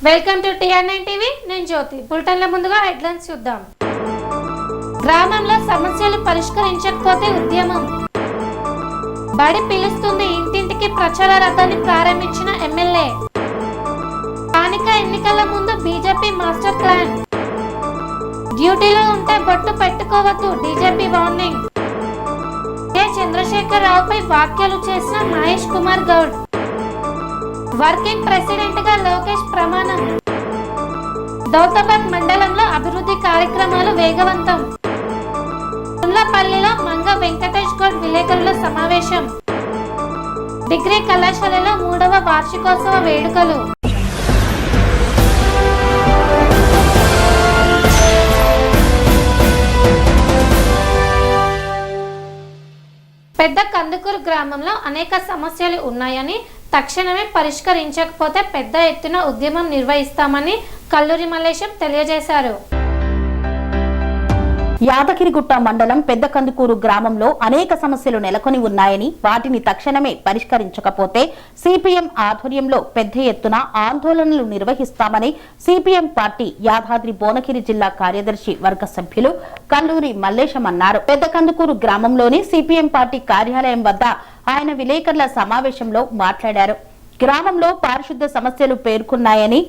Welcome to TR9 TV. నేను జ్యోతి. బులెటిన్ల ముందుగా headlines చూద్దాం. గ్రామంలో సమస్యలు పరిష్కరించకపోతే ఉద్యమం. బడి పిలుస్తుంది ఇంటింటికి ప్రచార రథాన్ని ప్రారంభించిన ఎమ్మెల్యే. స్థానిక ఎన్నికల ముందు బీజేపీ మాస్టర్ ప్లాన్. డ్యూటీలో ఉంటే బొట్టు పెట్టుకోవద్దు, డీజీపీ వార్నింగ్. చంద్రశేఖర్ రావుపై వ్యాఖ్యలు చేసిన మహేష్ కుమార్ గౌడ్. వర్కింగ్ ప్రెసిడెంట్ గా లోకేష్ ప్రమాణం. దౌతాబాద్ మండలంలో అభివృద్ధి కార్యక్రమాలు వేగవంతం. తుల్లపల్లిలో మంగ వెంకటేష్ గౌడ్ విలేకరుల సమావేశం. డిగ్రీ కళాశాలలో 3వ వార్షికోత్సవ వేడుకలు. పెద్ద కందుకూరు గ్రామంలో అనేక సమస్యలు ఉన్నాయని, తక్షణమే పరిష్కరించకపోతే పెద్ద ఎత్తున ఉద్యమం నిర్వహిస్తామని కల్లూరి మల్లేశం తెలియజేశారు. యాదగిరిగుట్ట మండలం పెద్ద కందుకూరు గ్రామంలో అనేక సమస్యలు నెలకొని ఉన్నాయని, వాటిని తక్షణమే పరిష్కరించకపోతే సిపిఎం ఆధ్వర్యంలో పెద్ద ఎత్తున ఆందోళనలు నిర్వహిస్తామని సిపిఎం పార్టీ యాదాద్రి భువనగిరి జిల్లా కార్యదర్శి వర్గ సభ్యులు కల్లూరి మల్లేశం అన్నారు. పెద్ద కందుకూరు గ్రామంలోని సిపిఎం పార్టీ కార్యాలయం వద్ద ఆయన విలేకరుల సమావేశంలో మాట్లాడారు. గ్రామంలో పారిశుద్ధ సమస్యలు పేర్కొన్నాయని,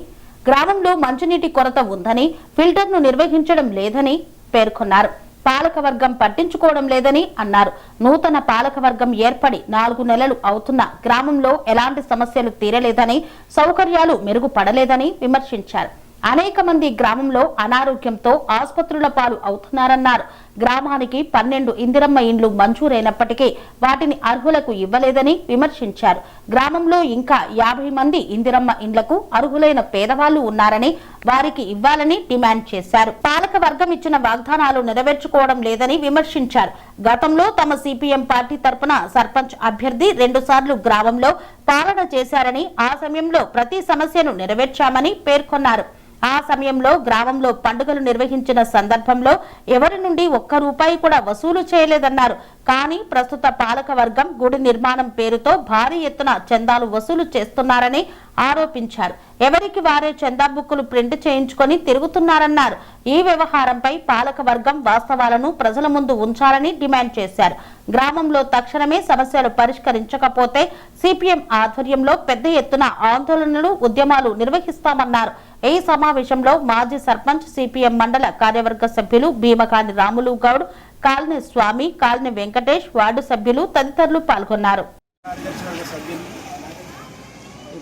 గ్రామంలో మంచినీటి కొరత ఉందని, ఫిల్టర్ను నిర్వహించడం లేదని పేర్కొన్నారు. పాలకవర్గం పట్టించుకోవడం లేదని అన్నారు. నూతన పాలకవర్గం ఏర్పడి 4 నెలలు అవుతున్న గ్రామంలో ఎలాంటి సమస్యలు తీరలేదని, సౌకర్యాలు మెరుగుపడలేదని విమర్శించారు. అనేక మంది గ్రామంలో అనారోగ్యంతో ఆసుపత్రుల పాలు అవుతున్నారన్నారు. గ్రామానికి 12 ఇందిరమ్మ ఇండ్లు మంజూరైనప్పటికీ వాటిని అర్హులకు ఇవ్వలేదని విమర్శించారు. గ్రామంలో ఇంకా 50 మంది ఇందిరమ్మ ఇండ్లకు అర్హులైన పేదవాళ్లు ఉన్నారని, వారికి ఇవ్వాలని డిమాండ్ చేశారు. పాలక వర్గం ఇచ్చిన వాగ్దానాలు నెరవేర్చుకోవడం లేదని విమర్శించారు. గతంలో తమ సిపిఎం పార్టీ తరపున సర్పంచ్ అభ్యర్థి 2 సార్లు గ్రామంలో పాలన చేశారని, ఆ సమయంలో ప్రతి సమస్యను నెరవేర్చామని పేర్కొన్నారు. ఆ సమయంలో గ్రామంలో పండుగలు నిర్వహించిన సందర్భంలో ఎవరి నుండి ₹1 కూడా వసూలు చేయలేదన్నారు. కానీ ప్రస్తుత పాలక వర్గం గుడి నిర్మాణం పేరుతో భారీ ఎత్తున చందాలు వసూలు చేస్తున్నారని ఆరోపించారు. ఎవరికి వారే చందా బుక్కులు ప్రింట్ చేయించుకొని తిరుగుతున్నారన్నారు. ఈ వ్యవహారంపై పాలక వర్గం వాస్తవాలను ప్రజల ముందు ఉంచాలని డిమాండ్ చేశారు. గ్రామంలో తక్షణమే సమస్యలు పరిష్కరించకపోతే సిపిఎం ఆధ్వర్యంలో పెద్ద ఎత్తున ఆందోళనలు, ఉద్యమాలు నిర్వహిస్తామన్నారు. ఈ సమావేశంలో మాజీ సర్పంచ్, సిపిఎం మండల కార్యవర్గ సభ్యులు భీమకాని రాములు గౌడ్, కాలనీ స్వామి, కాలనీ వెంకటేష్, వార్డు సభ్యులు తదితరులు పాల్గొన్నారు.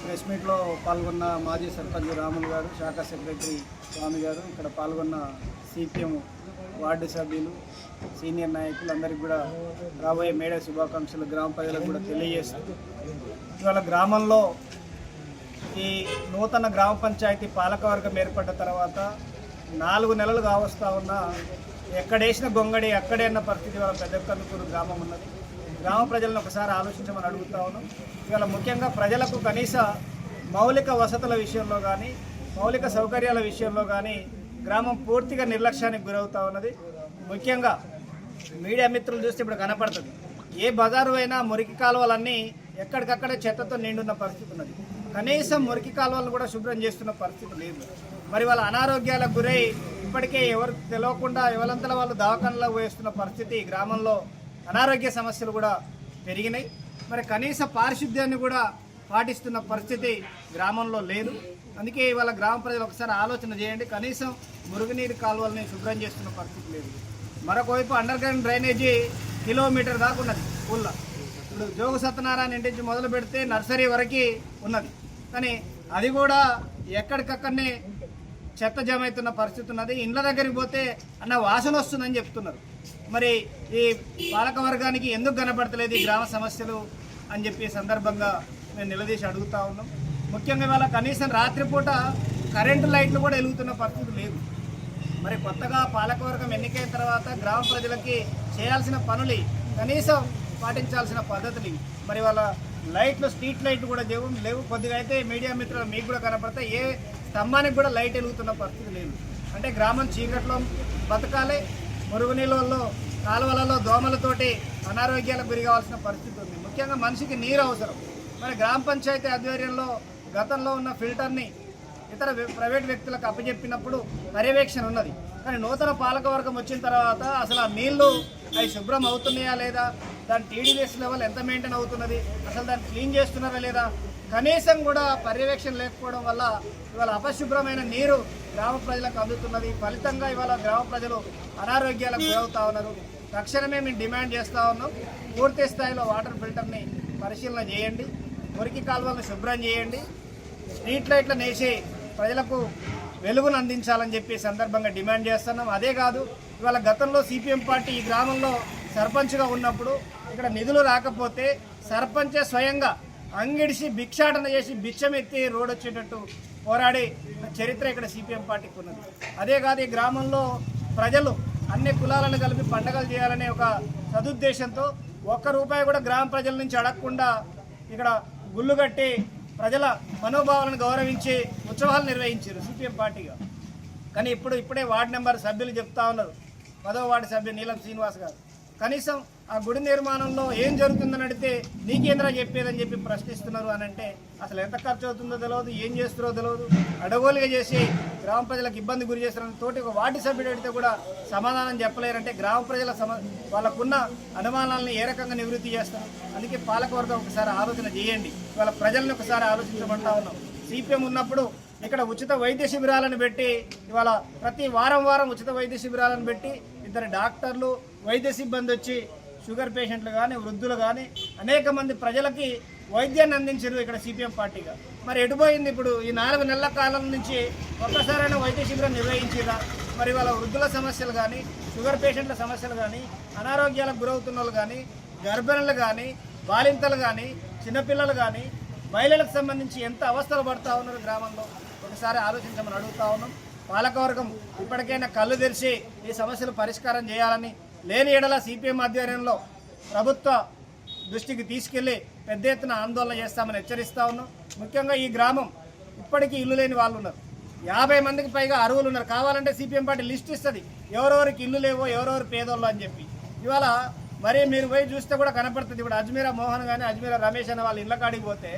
ప్రెస్ మీట్లో పాల్గొన్న మాజీ సర్పంచ్ రాములు గారు, శాఖ సెక్రటరీ స్వామి గారు, ఇక్కడ పాల్గొన్న సిపిఎం వార్డు సభ్యులు, సీనియర్ నాయకులు అందరికీ కూడా రాబోయే మేడే శుభాకాంక్షలు గ్రామ ప్రజలకు కూడా తెలియజేస్తారు. ఇవాళ గ్రామంలో ఈ నూతన గ్రామ పంచాయతీ పాలకవర్గం ఏర్పడ్డ తర్వాత 4 నెలలు కావస్తా ఉన్నా ఎక్కడేసిన గొంగడి అక్కడే అన్న పరిస్థితి ఇవాళ పెద్ద కందుకూరు గ్రామం ఉన్నది. గ్రామ ప్రజలను ఒకసారి ఆలోచించమని అడుగుతా ఉన్నాం. ఇవాళ ముఖ్యంగా ప్రజలకు కనీస మౌలిక వసతుల విషయంలో కానీ, మౌలిక సౌకర్యాల విషయంలో కానీ గ్రామం పూర్తిగా నిర్లక్ష్యానికి గురవుతూ ఉన్నది. ముఖ్యంగా మీడియా మిత్రులు చూస్తే ఇప్పుడు కనపడుతుంది, ఏ బజారు అయినా మురికి కాలువలన్నీ ఎక్కడికక్కడ చెత్తతో నిండున్న పరిస్థితి ఉన్నది. కనీసం మురికి కాలువలను కూడా శుభ్రం చేస్తున్న పరిస్థితి లేదు. మరి వాళ్ళ అనారోగ్యాలకు గురై ఇప్పటికే ఎవరు తెలియకుండా ఎవరంతలా వాళ్ళు దవాఖానలో వేస్తున్న పరిస్థితి, గ్రామంలో అనారోగ్య సమస్యలు కూడా పెరిగినాయి. మరి కనీస పారిశుద్ధ్యాన్ని కూడా పాటిస్తున్న పరిస్థితి గ్రామంలో లేదు. అందుకే ఇవాళ గ్రామ ప్రజలు ఒకసారి ఆలోచన చేయండి. కనీసం మురుగునీరు కాలువల్ని శుభ్రం చేస్తున్న పరిస్థితి లేదు. మరొక వైపు అండర్ గ్రౌండ్ డ్రైనేజీ కిలోమీటర్ దాకా ఉన్నది ఊళ్ళో. ఇప్పుడు జోగు సత్యనారాయణ ఇంటి నుంచి మొదలు పెడితే నర్సరీ వరకు ఉన్నది, కానీ అది కూడా ఎక్కడికక్కడనే చెత్త జమ అవుతున్న పరిస్థితి ఉన్నది. ఇండ్ల దగ్గరికి పోతే అన్న వాసన వస్తుందని చెప్తున్నారు. మరి ఈ పాలక వర్గానికి ఎందుకు కనపడతలేదు ఈ గ్రామ సమస్యలు అని చెప్పి సందర్భంగా మేము నిలదీసి అడుగుతా ఉన్నాం. ముఖ్యంగా ఇవాళ కనీసం రాత్రిపూట కరెంటు లైట్లు కూడా వెలుగుతున్న పరిస్థితి లేదు. మరి కొత్తగా పాలకవర్గం ఎన్నికైన తర్వాత గ్రామ ప్రజలకి చేయాల్సిన పనులు, కనీసం పాటించాల్సిన పద్ధతులు, మరి వాళ్ళ లైట్లు, స్ట్రీట్ లైట్లు కూడా లేవు. కొద్దిగా అయితే మీడియా మిత్రులు మీకు కూడా కనపడతాయి, ఏ స్తంభానికి కూడా లైట్ వెలుగుతున్న పరిస్థితి లేదు. అంటే గ్రామం చీకట్లో బతకాలి. మురుగునీళ్ళల్లో, కాలువలలో దోమలతోటి అనారోగ్యాలకు గురి కావాల్సిన పరిస్థితి ఉంది. ముఖ్యంగా మనిషికి నీరు అవసరం. మరి గ్రామ పంచాయతీ ఆధ్వర్యంలో గతంలో ఉన్న ఫిల్టర్ని ఇతర ప్రైవేట్ వ్యక్తులకు అప్పచెప్పినప్పుడు పర్యవేక్షణ ఉన్నది. కానీ నూతన పాలకవర్గం వచ్చిన తర్వాత అసలు ఆ నీళ్లు అవి శుభ్రం అవుతున్నాయా లేదా, దాని టీడీఎస్ లెవెల్ ఎంత మెయింటైన్ అవుతున్నది, అసలు దాన్ని క్లీన్ చేస్తున్నారా లేదా, కనీసం కూడా పర్యవేక్షణ లేకపోవడం వల్ల ఇవాళ అపశుభ్రమైన నీరు గ్రామ ప్రజలకు అందుతున్నది. ఫలితంగా ఇవాళ గ్రామ ప్రజలు అనారోగ్యాలకు గురవుతా ఉన్నారు. తక్షణమే మేము డిమాండ్ చేస్తూ ఉన్నాం, పూర్తి స్థాయిలో వాటర్ ఫిల్టర్ని పరిశీలన చేయండి, మురికి కాలువలను శుభ్రం చేయండి, స్ట్రీట్ లైట్లను వేసి ప్రజలకు వెలుగును అందించాలని చెప్పి సందర్భంగా డిమాండ్ చేస్తున్నాం. అదే కాదు, ఇవాళ గతంలో సిపిఎం పార్టీ ఈ గ్రామంలో సర్పంచ్గా ఉన్నప్పుడు ఇక్కడ నిధులు రాకపోతే సర్పంచే స్వయంగా అంగిడిసి భిక్షాటన చేసి బిచ్చం ఎత్తి రోడ్ వచ్చేటట్టు పోరాడి చరిత్ర ఇక్కడ సిపిఎం పార్టీకి ఉన్నది. అదే కాదు, ఈ గ్రామంలో ప్రజలు అన్ని కులాలను కలిపి పండగలు చేయాలనే ఒక సదుద్దేశంతో ఒక్క రూపాయి కూడా గ్రామ ప్రజల నుంచి అడగకుండా ఇక్కడ గుళ్ళు కట్టి ప్రజల మనోభావాలను గౌరవించి ఉత్సవాలు నిర్వహించారు సిపిఎం పార్టీగా. కానీ ఇప్పుడే వార్డు నెంబర్ సభ్యులు చెప్తా ఉన్నారు, 10వ వార్డు సభ్యులు నీలం శ్రీనివాస్ గారు, కనీసం ఆ గుడి నిర్మాణంలో ఏం జరుగుతుందని అడిగితే నీకేంద్రా చెప్పేదని చెప్పి ప్రశ్నిస్తున్నారు అని అంటే అసలు ఎంత ఖర్చు అవుతుందో తెలియదు, ఏం చేస్తారో తెలియదు, అడగోలుగా చేసి గ్రామ ప్రజలకు ఇబ్బంది గురి చేస్తున్నారని తోటి ఒక వార్డు సభ్యుడు అడిగితే కూడా సమాధానం చెప్పలేరంటే గ్రామ ప్రజల వాళ్ళకున్న అనుమానాలను ఏ రకంగా నివృత్తి చేస్తారు. అందుకే పాలకవర్గం ఒకసారి ఆలోచన చేయండి, వాళ్ళ ప్రజలను ఒకసారి ఆలోచించమంటా ఉన్నాం. సిపిఎం ఉన్నప్పుడు ఇక్కడ ఉచిత వైద్య శిబిరాలను పెట్టి ఇవాళ ప్రతి వారం ఉచిత వైద్య శిబిరాలను పెట్టి 2 డాక్టర్లు వైద్య సిబ్బంది వచ్చి షుగర్ పేషెంట్లు కానీ వృద్ధులు కానీ అనేక మంది ప్రజలకి వైద్యాన్ని అందించారు ఇక్కడ సిపిఎం పార్టీగా. మరి ఎటుపోయింది ఇప్పుడు ఈ 4 నెలల కాలం నుంచి ఒక్కసారైనా వైద్య శిబిరం నిర్వహించిరా? మరి వాళ్ళ వృద్ధుల సమస్యలు కానీ, షుగర్ పేషెంట్ల సమస్యలు కానీ, అనారోగ్యాలకు గురవుతున్న వాళ్ళు కానీ, గర్భిణులు కానీ, బాలింతలు కానీ, చిన్నపిల్లలు కానీ, మహిళలకు సంబంధించి ఎంత అవస్థలు పడుతూ ఉన్నారు గ్రామంలో ఒకసారి ఆలోచించమని అడుగుతా ఉన్నాం. పాలకవర్గం ఇప్పటికైనా కళ్ళు తెరిచి ఈ సమస్యలు పరిష్కారం చేయాలని, లేని ఎడల సిపిఎం ఆధ్వర్యంలో ప్రభుత్వ దృష్టికి తీసుకెళ్లి పెద్ద ఎత్తున ఆందోళన చేస్తామని హెచ్చరిస్తా ఉన్నాం. ముఖ్యంగా ఈ గ్రామం ఇప్పటికీ ఇల్లు లేని వాళ్ళు ఉన్నారు, 50 మందికి పైగా అర్హులు ఉన్నారు. కావాలంటే సిపిఎం పార్టీ లిస్ట్ ఇస్తుంది ఎవరెవరికి ఇల్లు లేవో, ఎవరెవరు పేదోళ్ళు అని చెప్పి. ఇవాళ మరి మీరు పోయి చూస్తే కూడా కనపడుతుంది. ఇప్పుడు అజ్మీరా మోహన్ కానీ అజ్మీరా రమేష్ అనే వాళ్ళు ఇళ్ళ కాడికి పోతే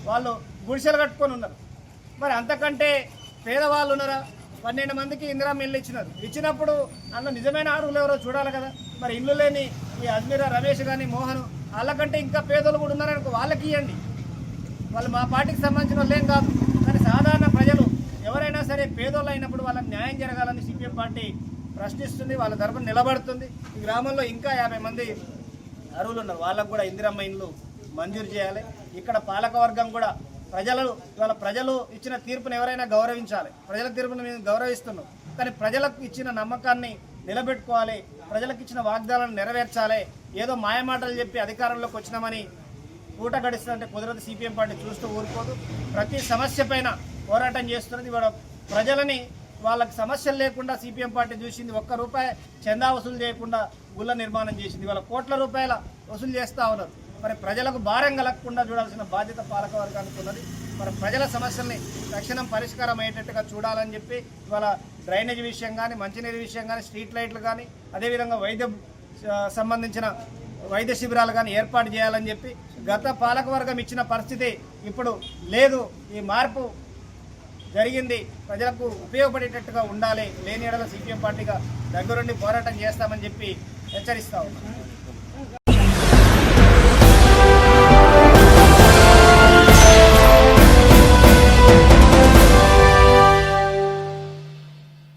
వాళ్ళు గుడిసెలు కట్టుకొని ఉన్నారు. మరి అంతకంటే పేదవాళ్ళు ఉన్నారా? 12 మందికి ఇందిరమ్మ ఇల్లు ఇచ్చినప్పుడు అందులో నిజమైన అర్హులు ఎవరో చూడాలి కదా. మరి ఇల్లు లేని ఈ అజ్మీరా రమేష్ కానీ మోహన్ వాళ్ళకంటే ఇంకా పేదోళ్ళు కూడా ఉన్నారనుకో, వాళ్ళకి ఇవ్వండి. వాళ్ళు మా పార్టీకి సంబంధించిన వాళ్ళు ఏం కాదు. కానీ సాధారణ ప్రజలు ఎవరైనా సరే పేదోళ్ళు అయినప్పుడు వాళ్ళకి న్యాయం జరగాలని సిపిఎం పార్టీ ప్రశ్నిస్తుంది, వాళ్ళ తరఫున నిలబడుతుంది. ఈ గ్రామంలో ఇంకా 50 మంది అర్హులు ఉన్నారు, వాళ్ళకు కూడా ఇందిరమ్మ ఇల్లు మంజూరు చేయాలి. ఇక్కడ పాలకవర్గం కూడా ఇవాళ ప్రజలు ఇచ్చిన తీర్పును ఎవరైనా గౌరవించాలి. ప్రజల తీర్పును మేము గౌరవిస్తున్నాం, కానీ ప్రజలకు ఇచ్చిన నమ్మకాన్ని నిలబెట్టుకోవాలి, ప్రజలకు ఇచ్చిన వాగ్దానాలను నెరవేర్చాలి. ఏదో మాయమాటలు చెప్పి అధికారంలోకి వచ్చినామని పూట గడిస్తుందంటే కుదరదు. సిపిఎం పార్టీ చూస్తూ ఊరుకోదు, ప్రతి సమస్య పైన పోరాటం చేస్తున్నది. ఇవాళ ప్రజలని వాళ్ళకి సమస్యలు లేకుండా సిపిఎం పార్టీ చూసింది. 1 రూపాయి చందా వసూలు చేయకుండా గుళ్ళ నిర్మాణం చేసింది. ఇవాళ కోట్ల రూపాయల వసూలు చేస్తూ ఉన్నారు. మరి ప్రజలకు భారం కలగకుండా చూడాల్సిన బాధ్యత పాలకవర్గానికి ఉన్నది. మరి ప్రజల సమస్యల్ని తక్షణం పరిష్కారం అయ్యేటట్టుగా చూడాలని చెప్పి ఇవాళ డ్రైనేజ్ విషయం కానీ, మంచినీరు విషయం కానీ, స్ట్రీట్ లైట్లు కానీ, అదేవిధంగా సంబంధించిన వైద్య శిబిరాలు కానీ ఏర్పాటు చేయాలని చెప్పి గత పాలకవర్గం ఇచ్చిన పరిస్థితి ఇప్పుడు లేదు. ఈ మార్పు జరిగింది, ప్రజలకు ఉపయోగపడేటట్టుగా ఉండాలి. లేని ఎడల సిపిఎం పార్టీగా దగ్గరుండి పోరాటం చేస్తామని చెప్పి హెచ్చరిస్తా ఉన్నాం.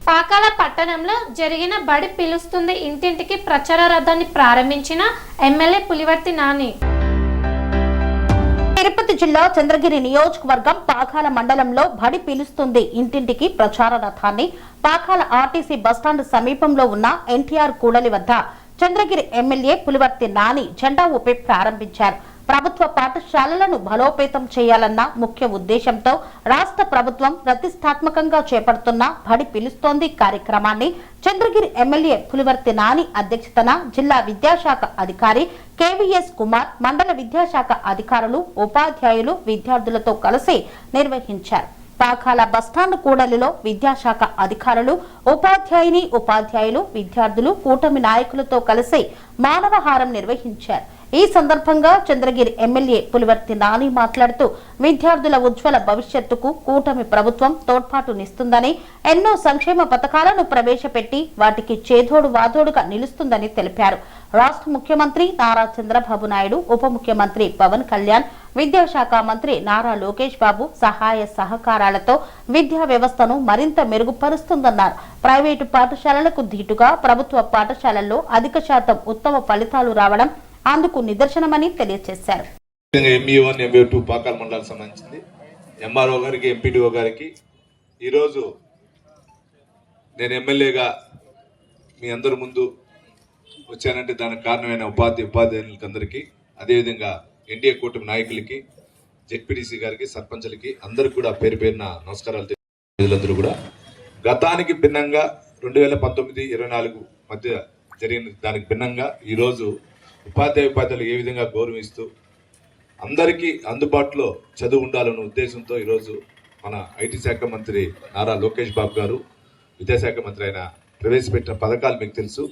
పాకాల పట్టణంలో జరిగిన బడి పిలుస్తుంది ఇంటింటికి ప్రచార రథాన్ని ప్రారంభించిన ఎమ్మెల్యే పులివర్తి నాని. తిరుపతి జిల్లా చంద్రగిరి నియోజకవర్గం పాకాల మండలంలో బడి పిలుస్తుంది ఇంటింటికి ప్రచార రథాన్ని పాకాల ఆర్టీసీ బస్టాండ్ సమీపంలో ఉన్న ఎన్టీఆర్ కూడలి వద్ద చంద్రగిరి ఎమ్మెల్యే పులివర్తి నాని జెండా ఊపి ప్రారంభించారు. ప్రభుత్వ పాఠశాలలను బలోపేతం చేయాలన్న ముఖ్య ఉద్దేశంతో రాష్ట్ర ప్రభుత్వం ప్రతిష్టాత్మకంగా చేపడుతున్న బడి పిలుస్తోంది కార్యక్రమాన్ని చంద్రగిరి ఎమ్మెల్యే పులివర్తి నాని అధ్యక్షతన జిల్లా విద్యాశాఖ అధికారి కేవీఎస్ కుమార్, మండల విద్యాశాఖ అధికారులు, ఉపాధ్యాయులు, విద్యార్థులతో కలిసి నిర్వహించారు. పాకాల బస్టాండ్ కూడలిలో విద్యాశాఖ అధికారులు, ఉపాధ్యాయులు, విద్యార్థులు, కూటమి నాయకులతో కలిసి మానవహారం నిర్వహించారు. ఈ సందర్భంగా చంద్రగిరి ఎమ్మెల్యే పులివర్తి నాని మాట్లాడుతూ విద్యార్థుల ఉజ్వల భవిష్యత్తుకు కూటమి ప్రభుత్వం తోడ్పాటునిస్తుందని, ఎన్నో సంక్షేమ పథకాలను ప్రవేశపెట్టి వాటికి చేదోడు వాదోడుగా నిలుస్తుందని తెలిపారు. రాష్ట్ర ముఖ్యమంత్రి నారా చంద్రబాబు నాయుడు, ఉప ముఖ్యమంత్రి పవన్ కళ్యాణ్, విద్యాశాఖ మంత్రి నారా లోకేష్ బాబు సహాయ సహకారాలతో విద్యా వ్యవస్థను మరింత మెరుగుపరుస్తుందన్నారు. ప్రైవేటు పాఠశాలలకు ధీటుగా ప్రభుత్వ పాఠశాలల్లో అధిక శాతం ఉత్తమ ఫలితాలు రావడం అందుకు నిదర్శనమని తెలియజేశారు. ME1, ME2 పాకాల మండలానికి సంబంధించింది ఎంఆర్ఓ గారికి, ఎంపీడీఓ గారికి ఈరోజు నేను ఎమ్మెల్యేగా మీ అందరి ముందు వచ్చానంటే దానికి కారణమైన ఉపాధ్యాయులకి అందరికీ, అదేవిధంగా ఎన్డీఏ కూటమి నాయకులకి, జెడ్పీటీసీ గారికి, సర్పంచులకి అందరికి కూడా పేరు పేరున నమస్కారాలు తెలియజేస్తున్నారు. కూడా గతానికి భిన్నంగా 2019-24 మధ్య జరిగిన దానికి భిన్నంగా ఈరోజు ఉపాధ్యాయులు ఏ విధంగా గౌరవిస్తూ అందరికీ అందుబాటులో చదువు ఉండాలన్న ఉద్దేశంతో ఈరోజు మన ఐటీ శాఖ మంత్రి నారా లోకేష్ బాబు గారు, విద్యాశాఖ మంత్రి ఆయన ప్రవేశపెట్టిన పథకాలు మీకు తెలుసు.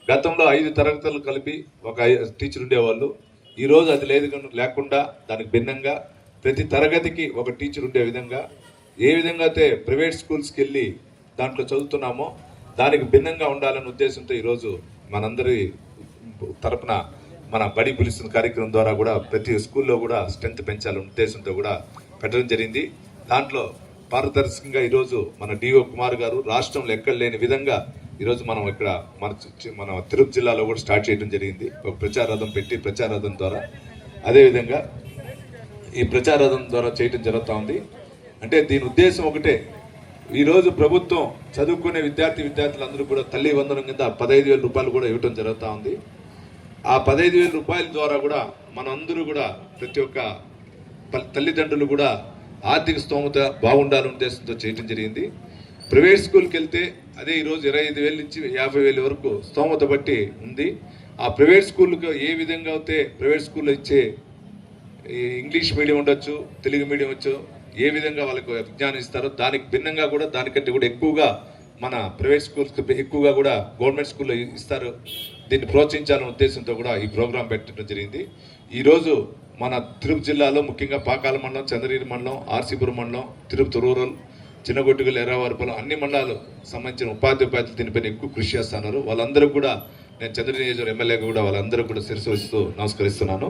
గతంలో 5 తరగతులు కలిపి ఒక టీచర్ ఉండేవాళ్ళు. ఈరోజు అది లేకుండా దానికి భిన్నంగా ప్రతి తరగతికి ఒక టీచర్ ఉండే విధంగా, ఏ విధంగా అయితే ప్రైవేట్ స్కూల్స్కి వెళ్ళి దాంట్లో చదువుతున్నామో దానికి భిన్నంగా ఉండాలన్న ఉద్దేశంతో ఈరోజు మనందరి తరపున మన బడి పిలుస్తున్న కార్యక్రమం ద్వారా కూడా ప్రతి స్కూల్లో కూడా స్ట్రెంత్ పెంచాలనే ఉద్దేశంతో కూడా పెట్టడం జరిగింది. దాంట్లో పారదర్శకంగా ఈరోజు మన డిఓ కుమార్ గారు రాష్ట్రంలో ఎక్కడ లేని విధంగా ఈరోజు మనం ఇక్కడ మన తిరుపతి జిల్లాలో కూడా స్టార్ట్ చేయడం జరిగింది. ఒక ప్రచారథం పెట్టి ప్రచారథం ద్వారా అదేవిధంగా ఈ ప్రచారథం ద్వారా చేయడం జరుగుతూ ఉంది. అంటే దీని ఉద్దేశం ఒకటే, ఈరోజు ప్రభుత్వం చదువుకునే విద్యార్థులందరూ కూడా తల్లి వందనం కింద 15,000 రూపాయలు కూడా ఇవ్వడం జరుగుతూ ఉంది. ఆ 15,000 రూపాయల ద్వారా కూడా మనందరూ కూడా ప్రతి ఒక్క తల్లిదండ్రులు కూడా ఆర్థిక స్తోమత బాగుండాలనే ఉద్దేశంతో చేయడం జరిగింది. ప్రైవేట్ స్కూల్కి వెళ్తే అదే ఈరోజు 25,000 నుంచి 50,000 వరకు స్తోమత బట్టి ఉంది. ఆ ప్రైవేట్ స్కూల్కి ఏ విధంగా అయితే ప్రైవేట్ స్కూల్లో ఇచ్చే ఇంగ్లీష్ మీడియం ఉండొచ్చు, తెలుగు మీడియం వచ్చు, ఏ విధంగా వాళ్ళకు విజ్ఞానం ఇస్తారో దానికి భిన్నంగా కూడా దానికంటే కూడా ఎక్కువగా మన ప్రైవేట్ స్కూల్స్కి ఎక్కువగా కూడా గవర్నమెంట్ స్కూల్లో ఇస్తారు. దీన్ని ప్రోత్సహించాలనే ఉద్దేశంతో కూడా ఈ ప్రోగ్రాం పెట్టడం జరిగింది. ఈరోజు మన తిరుపతి జిల్లాలో ముఖ్యంగా పాకాల మండలం, చంద్రగిరి మండలం, ఆర్సీపురం మండలం, తిరుపతి రూరల్, చిన్నగొట్టుగల్, ఎర్రవారిపల్లి అన్ని మండలాలు సంబంధించిన ఉపాధ్యాయులు దీనిపైన ఎక్కువ కృషి చేస్తున్నారు. వాళ్ళందరూ కూడా నేను చంద్రగిరి నియోజకవర్గ ఎమ్మెల్యేగా కూడా వాళ్ళందరూ కూడా శిరస్సు వహిస్తూ నమస్కరిస్తున్నాను.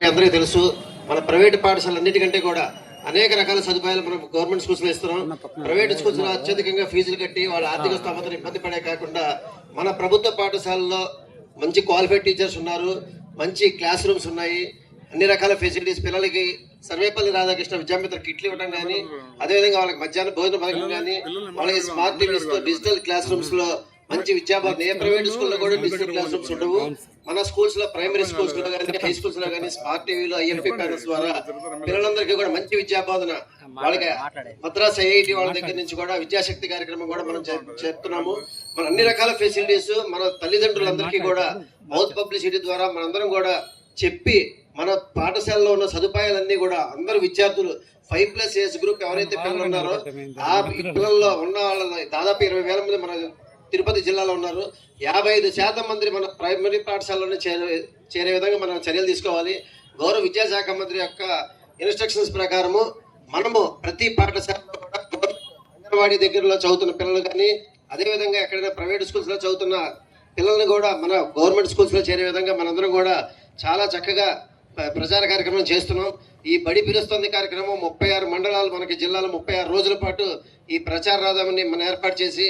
అందరికీ తెలుసు, మన ప్రైవేట్ పాఠశాలలు అన్నిటికంటే కూడా అనేక రకాల సదుపాయాలు మనం గవర్నమెంట్ స్కూల్స్ లో ఇస్తున్నాం. ప్రైవేట్ స్కూల్స్ లో అత్యధికంగా ఫీజులు కట్టి వాళ్ళ ఆర్థిక స్థోమతను ఇబ్బంది పడే కాకుండా మన ప్రభుత్వ పాఠశాలలో మంచి క్వాలిఫైడ్ టీచర్స్ ఉన్నారు, మంచి క్లాస్ రూమ్స్ ఉన్నాయి, అన్ని రకాల ఫెసిలిటీస్, పిల్లలకి సర్వేపల్లి రాధాకృష్ణ విద్యామిత్ర కిట్లు ఇవ్వడం కానీ, అదేవిధంగా వాళ్ళకి మధ్యాహ్న భోజన పథకం కానీ, వాళ్ళకి స్మార్ట్ టీవీస్ తో డిజిటల్ క్లాస్ రూమ్స్ లో మంచి విద్యాబోధన. ఏ ప్రైవేట్ స్కూల్లో కూడా డిజిటల్ క్లాస్ రూమ్స్ ఉండవు. మన స్కూల్స్ లో, ప్రైమరీ స్కూల్స్ లో కానీ, హై స్కూల్స్ లో కానీ స్మార్ట్ టీవీలో ఐఎంపీ ప్యానల్స్ ద్వారా పిల్లలందరికీ కూడా మంచి విద్యాబోధన. వాళ్ళకి మద్రాస్ ఐఐటి వాళ్ళ దగ్గర నుంచి కూడా విద్యాశక్తి కార్యక్రమం కూడా మనం చేస్తున్నాము. మన అన్ని రకాల ఫెసిలిటీస్ మన తల్లిదండ్రులందరికీ కూడా మౌత్ పబ్లిసిటీ ద్వారా మనందరం కూడా చెప్పి మన పాఠశాలలో ఉన్న సదుపాయాలన్నీ కూడా అందరూ విద్యార్థులు 5+ ఏజ్ గ్రూప్ ఎవరైతే పిల్లలు ఉన్నారో ఆ పిల్లల్లో ఉన్న వాళ్ళని దాదాపు 20,000 మంది మన తిరుపతి జిల్లాలో ఉన్నారు. 55% మంది మన ప్రైమరీ పాఠశాలలోనే చేరే విధంగా మనం చర్యలు తీసుకోవాలి. గౌరవ విద్యాశాఖ మంత్రి యొక్క ఇన్స్ట్రక్షన్స్ ప్రకారము మనము ప్రతి పాఠశాలలో అంగన్వాడీ దగ్గరలో చదువుతున్న పిల్లలు కానీ, అదేవిధంగా ఎక్కడైనా ప్రైవేట్ స్కూల్స్ లో చదువుతున్న పిల్లల్ని కూడా మన గవర్నమెంట్ స్కూల్స్ లో చేరే విధంగా మనందరం కూడా చాలా చక్కగా ప్రచార కార్యక్రమం చేస్తున్నాం. ఈ బడి పిలుస్తుంది కార్యక్రమం 36 మండలాలు మనకి జిల్లాలో 36 రోజుల పాటు ఈ ప్రచార రథాన్ని మనం ఏర్పాటు చేసి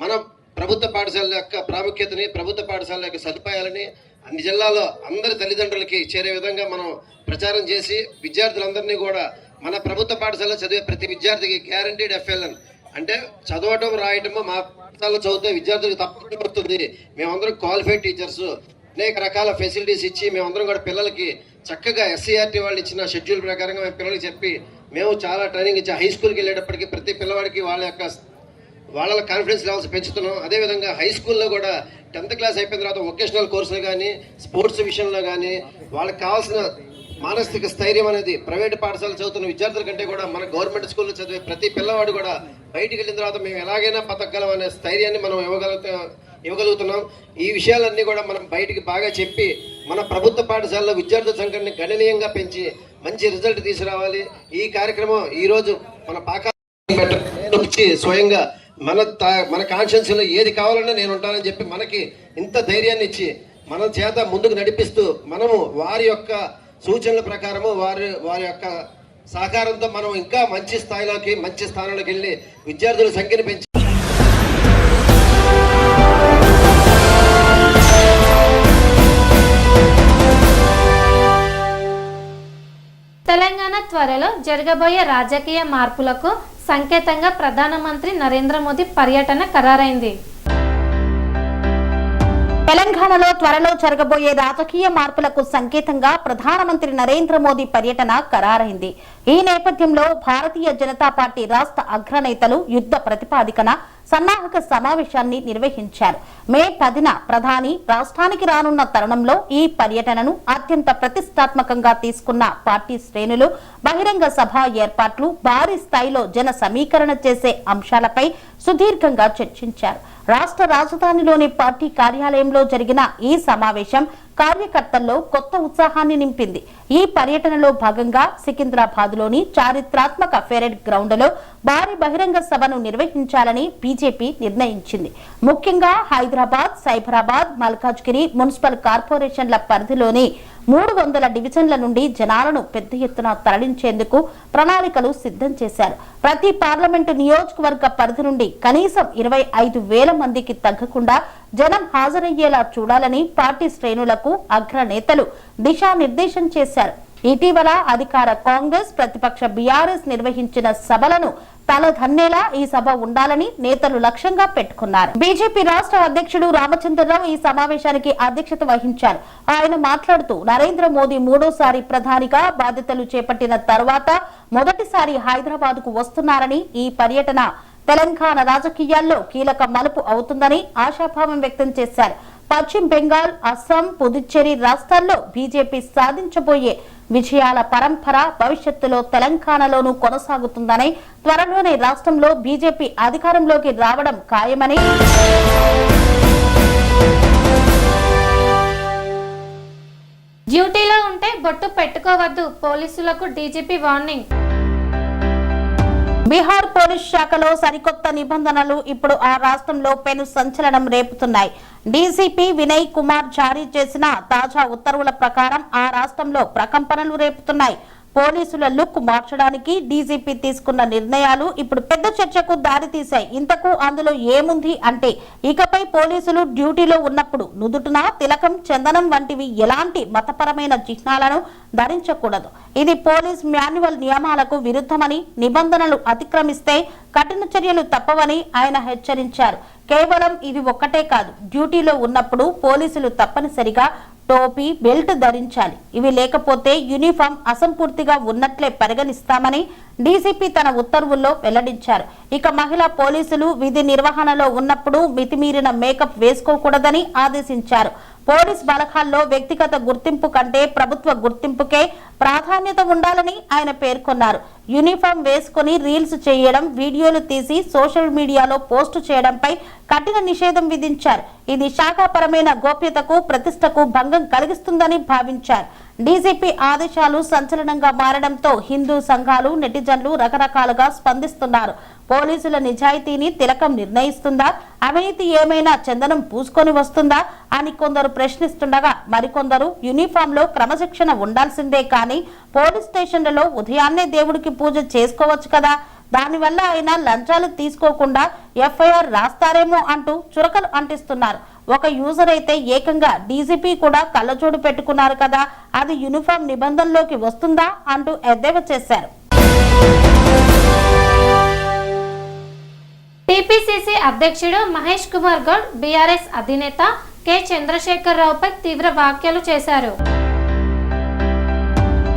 మన ప్రభుత్వ పాఠశాలల యొక్క ప్రాముఖ్యతని, ప్రభుత్వ పాఠశాలల యొక్క సదుపాయాలని అన్ని జిల్లాలో అందరి తల్లిదండ్రులకి చేరే విధంగా మనం ప్రచారం చేసి విద్యార్థులందరినీ కూడా మన ప్రభుత్వ పాఠశాలలో చదివే ప్రతి విద్యార్థికి గ్యారంటీడ్ FLN అంటే చదవటం రాయటము మా పాఠశాలలో చదివితే విద్యార్థులకు తప్పకుండా వస్తుంది. మేమందరం క్వాలిఫైడ్ టీచర్స్, అనేక రకాల ఫెసిలిటీస్ ఇచ్చి మేమందరం కూడా పిల్లలకి చక్కగా SCRT వాళ్ళు ఇచ్చిన షెడ్యూల్ ప్రకారంగా మేము పిల్లలకి చెప్పి మేము చాలా ట్రైనింగ్ ఇచ్చి హై స్కూల్కి వెళ్ళేటప్పటికి ప్రతి పిల్లవాడికి వాళ్ళ కాన్ఫిడెన్స్ లెవెల్స్ పెంచుతున్నాం. అదేవిధంగా హై స్కూల్లో కూడా 10th క్లాస్ అయిపోయిన తర్వాత వొకేషనల్ కోర్సులు కానీ, స్పోర్ట్స్ విషయంలో కానీ వాళ్ళకి కావాల్సిన మానసిక స్థైర్యం అనేది ప్రైవేట్ పాఠశాలలు చదువుతున్న విద్యార్థుల కంటే కూడా మన గవర్నమెంట్ స్కూల్లో చదివే ప్రతి పిల్లవాడు కూడా బయటికి వెళ్ళిన తర్వాత మేము ఎలాగైనా బతకగలం అనే స్థైర్యాన్ని మనం ఇవ్వగలుగుతున్నాం. ఈ విషయాలన్నీ కూడా మనం బయటికి బాగా చెప్పి మన ప్రభుత్వ పాఠశాలలో విద్యార్థుల సంఖ్యని గణనీయంగా పెంచి మంచి రిజల్ట్ తీసుకురావాలి. ఈ కార్యక్రమం ఈరోజు మన వచ్చి స్వయంగా మన కాన్షియన్స్ లో ఏది కావాలన్నా నేను ఉంటానని చెప్పి మనకి ఇంత ధైర్యాన్ని ఇచ్చి మన చేత ముందుకు నడిపిస్తూ మనము వారి యొక్క సూచనల ప్రకారము వారి యొక్క సహకారంతో మనం ఇంకా మంచి స్థాయిలోకి మంచి స్థానంలోకి వెళ్ళి విద్యార్థుల సంఖ్యను పెంచి తెలంగాణ త్వరలో జరగబోయే రాజకీయ మార్పులకు సంకేతంగా ప్రధానమంత్రి నరేంద్ర మోదీ పర్యటన ఖరారైంది. తెలంగాణలో త్వరలో జరగబోయే రాజకీయ మార్పులకు సంకేతంగా ప్రధానమంత్రి నరేంద్ర మోదీ పర్యటన ఖరారైంది. ఈ నేపథ్యంలో భారతీయ జనతా పార్టీ రాష్ట్ర అగ్రనేతలు యుద్ధ ప్రతిపాదికన సన్నాహక సమావేశాన్ని నిర్వహించారు. మే 10న ప్రధాని రాష్ట్రానికి రానున్న తరుణంలో ఈ పర్యటనను అత్యంత ప్రతిష్టాత్మకంగా తీసుకున్న పార్టీ శ్రేణులు బహిరంగ సభ ఏర్పాట్లు, భారీ స్థాయిలో జన సమీకరణ చేసే అంశాలపై సుదీర్ఘంగా చర్చించారు. రాష్ట్ర రాజధానిలోని పార్టీ కార్యాలయంలో జరిగిన ఈ సమావేశం కార్యకర్తల్లో కొత్త ఉత్సాహాన్ని నింపింది. ఈ పర్యటనలో భాగంగా సికింద్రాబాద్ లోని చారిత్రాత్మక పెరేడ్ గ్రౌండ్ లో భారీ బహిరంగ సభను నిర్వహించాలని బీజేపీ నిర్ణయించింది. ముఖ్యంగా హైదరాబాద్, సైబరాబాద్, మల్కాజ్గిరి మున్సిపల్ కార్పొరేషన్ల పరిధిలోని 300 డివిజన్ల నుండి జనాలను పెద్ద ఎత్తున తరలించేందుకు ప్రణాళికలు సిద్ధం చేశారు. ప్రతి పార్లమెంటు నియోజకవర్గ పరిధి నుండి కనీసం 25,000 మందికి తగ్గకుండా జనం హాజరయ్యేలా చూడాలని పార్టీ శ్రేణులకు అగ్రనేతలు దిశానిర్దేశం చేశారు. ఇటీవల అధికార కాంగ్రెస్, ప్రతిపక్ష బీఆర్ఎస్ నిర్వహించిన సభలను తలదన్నేలా ఈ సభ ఉండాలని నేతలు లక్ష్యంగా పెట్టుకున్నారు. బీజేపీ రాష్ట్ర అధ్యక్షుడు రామచంద్రరావు ఈ సమావేశానికి అధ్యక్షత వహించారు. ఆయన మాట్లాడుతూ నరేంద్ర మోదీ 3వ ప్రధానిగా బాధ్యతలు చేపట్టిన తర్వాత మొదటిసారి హైదరాబాద్ కు వస్తున్నారని, ఈ పర్యటన తెలంగాణ రాజకీయాల్లో కీలక మలుపు అవుతుందని ఆశాభావం వ్యక్తం చేశారు. పశ్చిమ బెంగాల్, అస్సాం, పుదుచ్చేరి రాష్ట్రాల్లో బీజేపీ సాధించబోయే విజయాల పరంపర భవిష్యత్తులో తెలంగాణలోనూ కొనసాగుతుందని, త్వరలోనే రాష్ట్రంలో బీజేపీ అధికారంలోకి రావడం ఖాయమని, డ్యూటీలో ఉంటే బొట్టు పెట్టుకోవద్దు, పోలీసులకు డీజీపీ వార్నింగ్. బీహార్ పోలీస్ శాఖలో సరికొత్త నిబంధనలు ఇప్పుడు ఆ రాష్ట్రంలో పెను సంచలనం రేపుతున్నాయి. డీజీపీ వినయ్ కుమార్ జారీ చేసిన తాజా ఉత్తర్వుల ప్రకారం ఆ రాష్ట్రంలో ప్రకంపనలు రేపుతున్నాయి. పోలీసుల లుక్ మార్చడానికి డీజీపీ తీసుకున్న నిర్ణయాలు ఇప్పుడు పెద్ద చర్చకు దారితీశాయి. ఇంతకు అందులో ఏముంది అంటే, ఇకపై పోలీసులు డ్యూటీలో ఉన్నప్పుడు నుదుటున తిలకం, చందనం వంటివి ఎలాంటి మతపరమైన చిహ్నాలను ధరించకూడదు. ఇది పోలీస్ మాన్యువల్ నియమాలకు విరుద్ధమని, నిబంధనలు అతిక్రమిస్తే కఠిన చర్యలు తప్పవని ఆయన హెచ్చరించారు. కేవలం ఇది ఒక్కటే కాదు, డ్యూటీలో ఉన్నప్పుడు పోలీసులు తప్పనిసరిగా టోపీ, బెల్ట్ ధరించాలి. ఇవి లేకపోతే యూనిఫామ్ అసంపూర్తిగా ఉన్నట్లే పరిగణిస్తామని డీజీపీ తన ఉత్తర్వుల్లో వెల్లడించారు. ఇక మహిళా పోలీసులు విధి నిర్వహణలో ఉన్నప్పుడు మితిమీరిన మేకప్ వేసుకోకూడదని ఆదేశించారు. పోలీస్ బలగాల్లో వ్యక్తిగత గుర్తింపు కంటే ప్రభుత్వ గుర్తింపుకే ప్రాధాన్యత ఉండాలని ఆయన పేర్కొన్నారు. యూనిఫామ్ వేసుకుని రీల్స్ చేయడం, వీడియోలు తీసి సోషల్ మీడియాలో పోస్టు చేయడంపై కఠిన నిషేధం విధించారు. ఇది శాఖాపరమైన గోప్యతకు, ప్రతిష్టకు భంగం కలిగిస్తుందని భావించారు. డీజీపీ ఆదేశాలు సంచలనంగా మారడంతో హిందూ సంఘాలు, నెటిజన్లు రకరకాలుగా స్పందిస్తున్నారు. పోలీసుల నిజాయితీని తిలకం నిర్ణయిస్తుందా, అవినీతి ఏమైనా చందనం పూసుకొని వస్తుందా అని కొందరు ప్రశ్నిస్తుండగా, మరికొందరు యూనిఫామ్ లో క్రమశిక్షణ ఉండాల్సిందే కానీ పోలీస్ స్టేషన్లలో ఉదయాన్నే దేవుడికి పూజ చేసుకోవచ్చు కదా, దానివల్ల ఆయన లంచాలు తీసుకోకుండా ఎఫ్ఐఆర్ రాస్తారేమో అంటూ చురకలు అంటిస్తున్నారు. ఒక యూజర్ అయితే ఏకంగా డీజీపీ కూడా కళ్ళజోడు పెట్టుకున్నారు కదా, అది యూనిఫామ్ నిబంధనలోకి వస్తుందా అంటూ ఎద్దేవా చేశారు. టీపీసీసీ అధ్యక్షుడు మహేష్ కుమార్ గౌడ్ బీఆర్ఎస్ అధినేత కె చంద్రశేఖరరావుపై తీవ్ర వ్యాఖ్యలు చేశారు.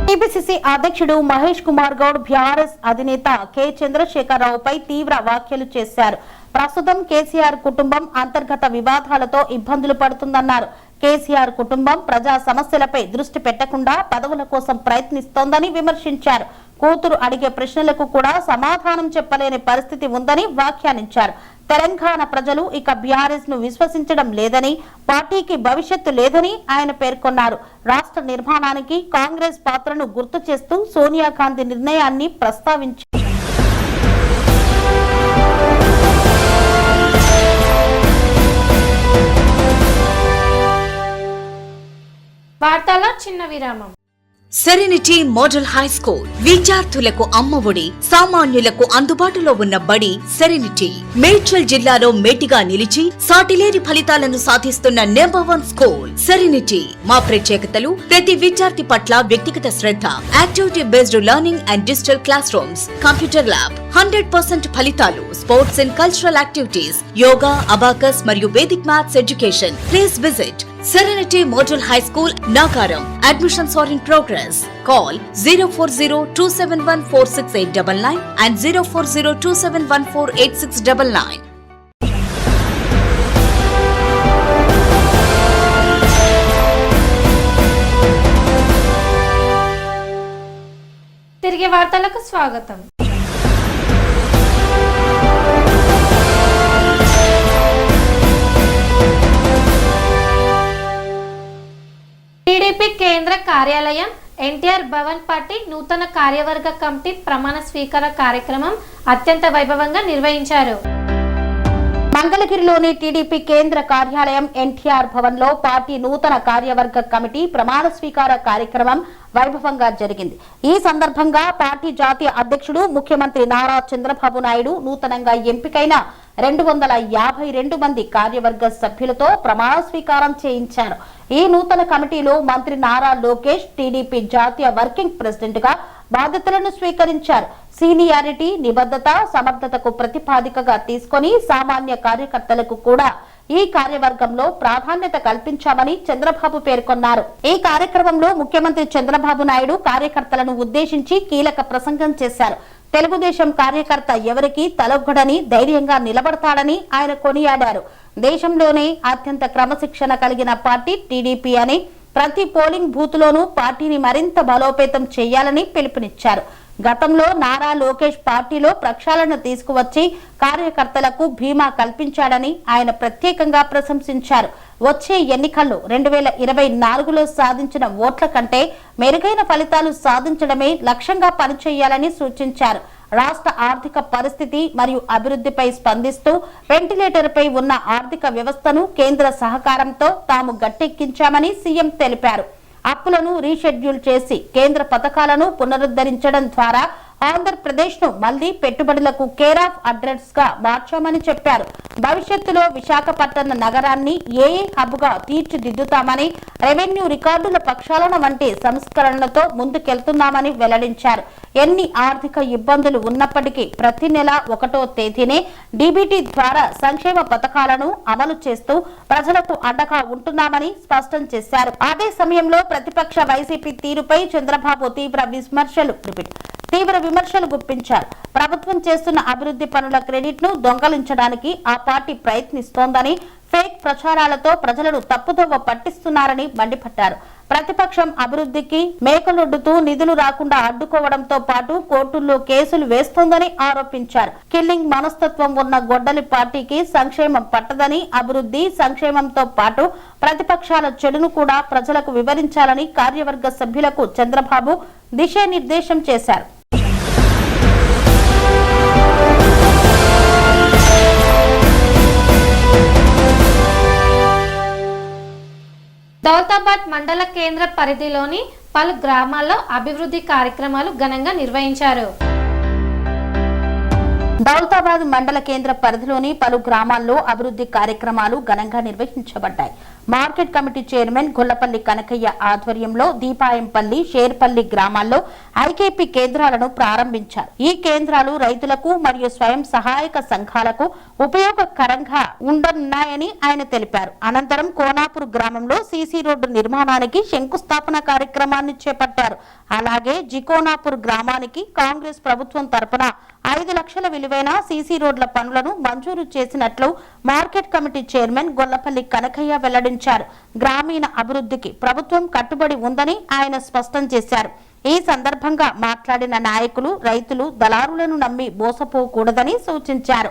టీపీసీసీ అధ్యక్షుడు మహేష్ కుమార్ గౌడ్ బీఆర్ఎస్ అధినేత కె చంద్రశేఖరరావుపై తీవ్ర వ్యాఖ్యలు చేశారు. ప్రస్తుతం కేసీఆర్ కుటుంబం అంతర్గత వివాదాలతో ఇబ్బందులు పడుతుందన్నారు. కేసీఆర్ కుటుంబం ప్రజా సమస్యలపై దృష్టి పెట్టకుండా పదవుల కోసం ప్రయత్నిస్తోందని విమర్శించారు. కూతురు అడిగే ప్రశ్నలకు కూడా సమాధానం చెప్పలేని పరిస్థితి ఉందని వ్యాఖ్యానించారు. తెలంగాణ ప్రజలు ఇక బీఆర్ఎస్ ను విశ్వసించడం లేదని, పార్టీకి భవిష్యత్తు లేదని ఆయన పేర్కొన్నారు. రాష్ట్ర నిర్మాణానికి కాంగ్రెస్ పాత్రను గుర్తు చేస్తూ సోనియా గాంధీ నిర్ణయాన్ని ప్రస్తావించారు. వార్తల చిన్న విరామం. సెరెనిటీ మోడల్ హై స్కూల్ విద్యార్థులకు అమ్మఒడి, సామాన్యులకు అందుబాటులో ఉన్న బడి సెరెనిటీ. మేడ్చల్ జిల్లాలో మేటిగా నిలిచి సాటిలేని ఫలితాలను సాధిస్తున్న నెంబర్ 1 స్కూల్ సెరెనిటీ. మా ప్రత్యేకతలు ప్రతి విద్యార్థి పట్ల వ్యక్తిగత శ్రద్ధ, activity based learning and digital classrooms, computer lab, 100% ఫలితాలు, sports and cultural activities, yoga, abacus మరియు Vedic maths education. Please visit Serenity Model High School, Nagaram. Admissions are in progress. Call 040-271-46899 and 040-271-48699. తిరిగి వార్తలకు స్వాగతం. టీడీపీ కేంద్ర కార్యాలయం ఎన్టీఆర్ భవన్ పార్టీ నూతన కార్యవర్గ committee ప్రమాణ స్వీకార కార్యక్రమం అత్యంత వైభవంగా నిర్వహించారు. మంగళగిరిలోని టీడీపీ కేంద్ర కార్యాలయం ఎన్టీఆర్ భవన్ లో పార్టీ నూతన కార్యవర్గ కమిటీ ప్రమాణ స్వీకార కార్యక్రమం వైభవంగా జరిగింది. ఈ సందర్భంగా పార్టీ జాతీయ అధ్యక్షుడు ముఖ్యమంత్రి నారా చంద్రబాబు నాయుడు నూతనంగా ఎంపికైన 252 మంది కార్యవర్గ సభ్యులతో ప్రమాణ స్వీకారం చేయించారు. ఈ నూతన కమిటీలో మంత్రి నారా లోకేష్ టీడీపీ జాతీయ వర్కింగ్ ప్రెసిడెంట్ గా బాధ్యతలను స్వీకరించారు. సీనియారిటీ, నిబద్ధత, సమర్థతకు ప్రతిపాదికగా తీసుకొని సామాన్య కార్యకర్తలకు కూడా ఈ కార్యవర్గంలో ప్రాధాన్యత కల్పించామని చంద్రబాబు పేర్కొన్నారు. ఈ కార్యక్రమంలో ముఖ్యమంత్రి చంద్రబాబు నాయుడు కార్యకర్తలను ఉద్దేశించి కీలక ప్రసంగం చేశారు. తెలుగుదేశం కార్యకర్త ఎవరికి తలొగ్గడని, ధైర్యంగా నిలబడతాడని ఆయన కొనియాడారు. దేశంలోనే అత్యంత క్రమశిక్షణ కలిగిన పార్టీ టీడీపీ అని, ప్రతి పోలింగ్ బూత్ లోనూ పార్టీని మరింత బలోపేతం చేయాలని పిలుపునిచ్చారు. గతంలో నారా లోకేష్ పార్టీలో ప్రక్షాళన తీసుకువచ్చి కార్యకర్తలకు బీమా కల్పించాడని ఆయన ప్రత్యేకంగా ప్రశంసించారు. వచ్చే ఎన్నికల్లో 2024లో సాధించిన ఓట్ల కంటే మెరుగైన ఫలితాలు సాధించడమే లక్ష్యంగా పనిచేయాలని సూచించారు. రాష్ట్ర ఆర్థిక పరిస్థితి మరియు అభివృద్ధిపై స్పందిస్తూ వెంటిలేటర్ పై ఉన్న ఆర్థిక వ్యవస్థను కేంద్ర సహకారంతో తాము గట్టెక్కించామని సీఎం తెలిపారు. అప్పులను రీషెడ్యూల్ చేసి కేంద్ర పథకాలను పునరుద్ధరించడం ద్వారా ఆంధ్రప్రదేశ్ ను మళ్లీ పెట్టుబడులకు కేర్ ఆఫ్ అడ్రస్ గా మార్చామని చెప్పారు. భవిష్యత్తులో విశాఖపట్నం నగరాన్ని ఏఏ హబ్ గా తీర్చిదిద్దుతామని, రెవెన్యూ రికార్డుల ప్రక్షాళన వంటి సంస్కరణలతో ముందుకెళ్తున్నామని వెల్లడించారు. ఎన్ని ఆర్థిక ఇబ్బందులు ఉన్నప్పటికీ ప్రతి నెల 1వ తేదీనే డీబీటీ ద్వారా సంక్షేమ పథకాలను అమలు చేస్తూ ప్రజలకు అండగా ఉంటున్నామని స్పష్టం చేశారు. అదే సమయంలో ప్రతిపక్ష వైసీపీ తీరుపై చంద్రబాబు తీవ్ర విమర్శలు గుప్పించారు. ప్రభుత్వం చేస్తున్న అభివృద్ధి పనుల క్రెడిట్ ను దొంగలించడానికి ఆ పార్టీ ప్రయత్నిస్తోందని, ఫేక్ ప్రచారాలతో ప్రజలను తప్పుదోవ పట్టిస్తున్నారని మండిపడ్డారు. ప్రతిపక్షం అభివృద్ధికి మేకలొడ్డుతూ నిధులు రాకుండా అడ్డుకోవడంతో పాటు కోర్టుల్లో కేసులు వేస్తోందని ఆరోపించారు. కిల్లింగ్ మనస్తత్వం ఉన్న గొడ్డలి పార్టీకి సంక్షేమం పట్టదని, అభివృద్ధి సంక్షేమంతో పాటు ప్రతిపక్షాల చెడును కూడా ప్రజలకు వివరించాలని కార్యవర్గ సభ్యులకు చంద్రబాబు దిశానిర్దేశం చేశారు. దౌలతాబాద్ మండల కేంద్ర పరిధిలోని పలు గ్రామాల్లో అభివృద్ధి కార్యక్రమాలు ఘనంగా నిర్వహించారు. దౌలతాబాద్ మండల కేంద్ర పరిధిలోని పలు గ్రామాల్లో అభివృద్ధి కార్యక్రమాలు ఘనంగా నిర్వహించబడ్డాయి. Market committee chairman Gollapalli Kanakaiah ఆధ్వర్యంలో దీపాయంపల్లి, షేర్పల్లి గ్రామాల్లో ఐకేపీ కేంద్రాలను ప్రారంభించారు. ఈ కేంద్రాలు రైతులకు మరియు స్వయం సహాయక సంఘాలకు ఉపయోగకరంగా ఉండనున్నాయని ఆయన తెలిపారు. అనంతరం కోనాపూర్ గ్రామంలో సీసీ రోడ్డు నిర్మాణానికి శంకుస్థాపన కార్యక్రమాన్ని చేపట్టారు. అలాగే జికోనాపూర్ గ్రామానికి కాంగ్రెస్ ప్రభుత్వం తరపున 5 లక్షల విలువైన సీసీ రోడ్ల పనులను మంజూరు చేసినట్లు market committee chairman Gollapalli Kanakaiah వెల్లడించారు. గ్రామీణ అభివృద్ధికి ప్రభుత్వం కట్టుబడి ఉందని ఆయన స్పష్టం చేశారు. ఈ సందర్భంగా మాట్లాడిన నాయకులు రైతులు దళారులను నమ్మి మోసపోకూడదని సూచించారు.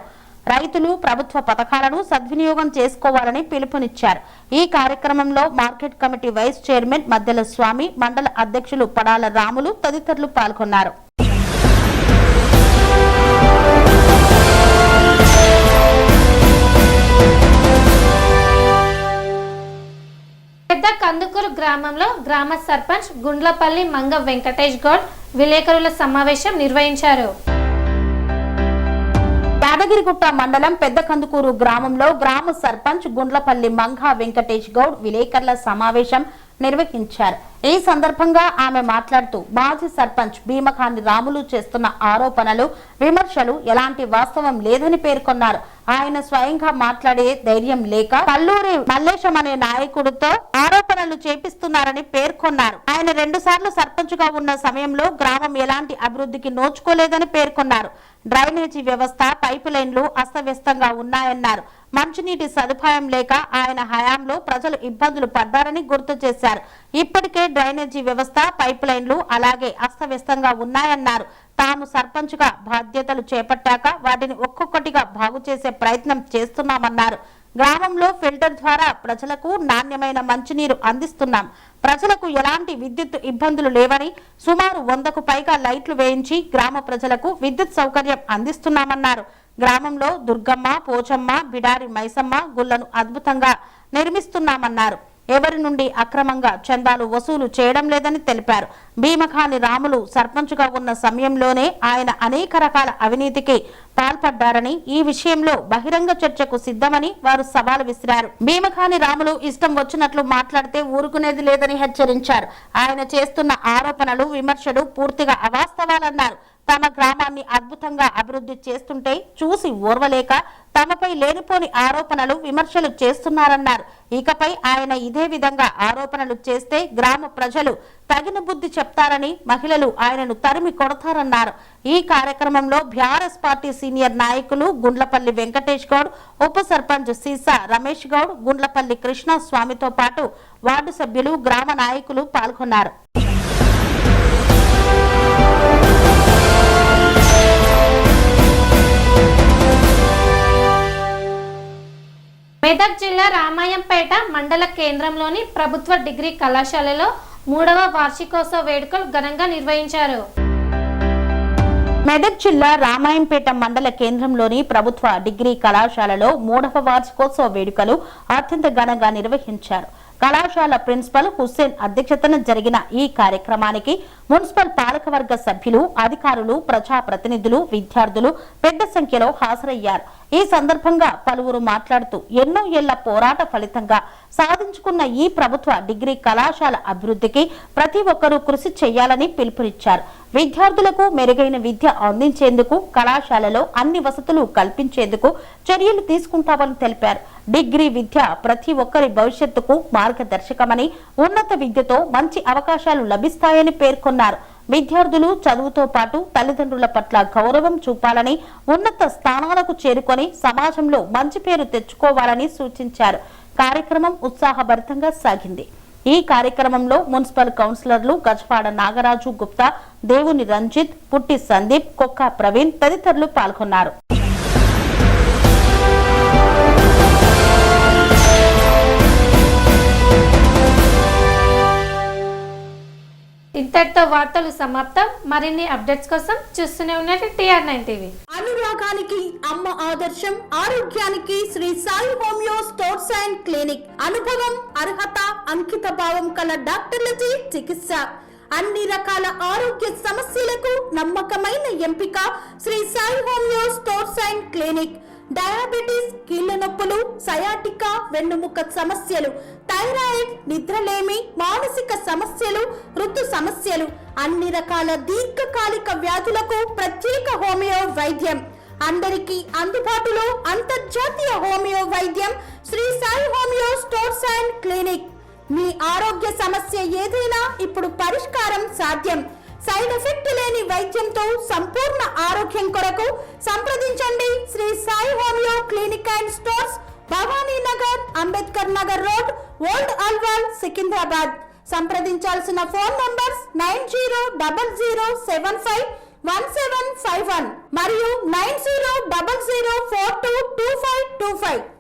రైతులు ప్రభుత్వ పథకాలను సద్వినియోగం చేసుకోవాలని పిలుపునిచ్చారు. ఈ కార్యక్రమంలో మార్కెట్ కమిటీ వైస్ చైర్మన్ మద్దెల స్వామి, మండల అధ్యక్షులు పడాల రాములు తదితరులు పాల్గొన్నారు. పెద్ద కందుకూరు గ్రామంలో గ్రామ సర్పంచ్ గుండ్లపల్లి మంగ వెంకటేష్ గౌడ్ విలేకరుల సమావేశం నిర్వహించారు. యాదగిరిగుట్ట మండలం పెద్ద కందుకూరు గ్రామంలో గ్రామ సర్పంచ్ గుండ్లపల్లి మంగ వెంకటేష్ గౌడ్ విలేకరుల సమావేశం నిర్వహించారు. ఈ సందర్భంగా ఆమె మాట్లాడుతూ మాజీ సర్పంచ్ భీమఖాని రాములు చేస్తున్న ఆరోపణలు, విమర్శలు ఎలాంటి వాస్తవం లేదని పేర్కొన్నారు. ఆయన స్వయంగా మాట్లాడే ధైర్యం లేక కల్లూరి మల్లేశం అనే నాయకుడితో ఆరోపణలు చేపిస్తున్నారని పేర్కొన్నారు. ఆయన 2 సార్లు సర్పంచ్ గా ఉన్న సమయంలో గ్రామం ఎలాంటి అభివృద్ధికి నోచుకోలేదని పేర్కొన్నారు. డ్రైనేజీ వ్యవస్థ, పైపు లైన్లు అస్తవ్యస్తంగా ఉన్నాయన్నారు. మంచినీటి సదుపాయం లేక ఆయన హయాంలో ప్రజలు ఇబ్బందులు పడ్డారని గుర్తు చేశారు. ఇప్పటికే డ్రైనేజీ వ్యవస్థ, పైపు లైన్లు అలాగే అస్తవ్యస్తంగా ఉన్నాయన్నారు. తాము సర్పంచ్ గా బాధ్యతలు చేపట్టాక వాటిని ఒక్కొక్కటిగా బాగు చేసే ప్రయత్నం చేస్తున్నామన్నారు. గ్రామంలో ఫిల్టర్ ద్వారా ప్రజలకు నాణ్యమైన మంచినీరు అందిస్తున్నాం. ప్రజలకు ఎలాంటి విద్యుత్ ఇబ్బందులు లేవని, సుమారు 100కు పైగా లైట్లు వేయించి గ్రామ ప్రజలకు విద్యుత్ సౌకర్యం అందిస్తున్నామన్నారు. గ్రామంలో దుర్గమ్మ, పోచమ్మ, బిడారి మైసమ్మ గుళ్లను అద్భుతంగా నిర్మిస్తున్నామన్నారు. ఎవరి నుండి అక్రమంగా చందాలు వసూలు చేయడం లేదని తెలిపారు. భీమఖాని రాములు సర్పంచ్గా ఉన్న సమయంలోనే ఆయన అనేక రకాల అవినీతికి పాల్పడ్డారని, ఈ విషయంలో బహిరంగ చర్చకు సిద్ధమని వారు సవాలు విసిరారు. భీమఖాని రాములు ఇష్టం వచ్చినట్లు మాట్లాడితే ఊరుకునేది లేదని హెచ్చరించారు. ఆయన చేస్తున్న ఆరోపణలు, విమర్శలు పూర్తిగా అవాస్తవాలన్నారు. తమ గ్రామాన్ని అద్భుతంగా అభివృద్ధి చేస్తుంటే చూసి ఓర్వలేక తమపై లేనిపోని ఆరోపణలు, విమర్శలు చేస్తున్నారన్నారు. ఇకపై ఆయన ఇదే విధంగా ఆరోపణలు చేస్తే గ్రామ ప్రజలు తగిన బుద్ధి చెప్తారని, మహిళలు ఆయనను తరిమి కొడతారన్నారు. ఈ కార్యక్రమంలో బీఆర్ఎస్ పార్టీ సీనియర్ నాయకులు గుండ్లపల్లి వెంకటేష్ గౌడ్, ఉప సర్పంచ్ సీసా రమేష్ గౌడ్, గుండ్లపల్లి కృష్ణ స్వామితో పాటు వార్డు సభ్యులు, గ్రామ నాయకులు పాల్గొన్నారు. మెదక్ జిల్లా రామాయంపేట మండల కేంద్రంలోని ప్రభుత్వ డిగ్రీ కళాశాలలో 3వ వార్షికోత్సవ వేడుకలు ఘనంగా నిర్వహించారు. మెదక్ జిల్లా రామాయంపేట మండల కేంద్రంలోని ప్రభుత్వ డిగ్రీ కళాశాలలో 3వ వార్షికోత్సవ వేడుకలు అత్యంత ఘనంగా నిర్వహించారు. కళాశాల ప్రిన్సిపల్ హుస్సేన్ అధ్యక్షతన జరిగిన ఈ కార్యక్రమానికి మున్సిపల్ పాలకవర్గ సభ్యులు, అధికారులు, ప్రజాప్రతినిధులు, విద్యార్థులు పెద్ద సంఖ్యలో హాజరయ్యారు. ఈ సందర్భంగా పలువురు మాట్లాడుతూ ఎన్నో ఏళ్ల పోరాట ఫలితంగా సాధించుకున్న ఈ ప్రభుత్వ డిగ్రీ కళాశాల అభివృద్ధికి ప్రతి ఒక్కరూ కృషి చేయాలని పిలుపునిచ్చారు. విద్యార్థులకు మెరుగైన విద్య అందించేందుకు కళాశాలలో అన్ని వసతులు కల్పించేందుకు చర్యలు తీసుకుంటామని తెలిపారు. డిగ్రీ విద్య ప్రతి ఒక్కరి భవిష్యత్తుకు మార్గదర్శకమని, ఉన్నత విద్యతో మంచి అవకాశాలు లభిస్తాయని పేర్కొన్నారు. విద్యార్థులు చదువుతో పాటు తల్లిదండ్రుల పట్ల గౌరవం చూపాలని, ఉన్నత స్థానాలకు చేరుకొని సమాజంలో మంచి పేరు తెచ్చుకోవాలని సూచించారు. కార్యక్రమం ఉత్సాహభరితంగా సాగింది. ఈ కార్యక్రమంలో మున్సిపల్ కౌన్సిలర్లు గజవాడ నాగరాజు గుప్తా, దేవుని రంజిత్, పుట్టి సందీప్, కొక్కా ప్రవీణ్ తదితరులు పాల్గొన్నారు. ఇంతటితో వార్తలు సమాప్తం. మరిన్ని అప్డేట్స్ కోసం చూస్తూనే ఉండండి TR9 టీవీ. అనురాగానికి అమ్మ ఆదర్శం, ఆరోగ్యానికి Shri Sai homeo stores and clinic. అనుభవం, అర్హత, అంకిత భావం కల డాక్టర్లచే చికిత్స. అన్ని రకాల ఆరోగ్య సమస్యలకు నమ్మకమైన ఎంపిక Shri Sai homeo stores and clinic. Diabetes, కీళ్ల నొప్పులు, సయాటికా, వెన్నుముక సమస్యలు, థైరాయిడ్, నిద్రలేమి, మానసిక సమస్యలు, ఋతు సమస్యలు, అన్ని రకాల దీర్ఘకాలిక వ్యాధులకు ప్రత్యేక హోమియో వైద్యం. అందరికీ అందుబాటులో అంతర్జాతీయ హోమియో వైద్యం Shri Sai homeo stores and clinic. మీ ఆరోగ్య సమస్య ఏదైనా ఇప్పుడు పరిష్కారం సాధ్యం. సైడ్ ఎఫెక్ట్ లేని వైద్యంతో సంపూర్ణ ఆరోగ్యం కొరకు సంప్రదించండి Shri Sai homeo clinic and stores, Bhavani Nagar, Ambedkar Nagar road, old Alwal, Secunderabad. సంప్రదించాల్సిన ఫోన్ నంబర్స్ 9000751751 మరియు 9000422525.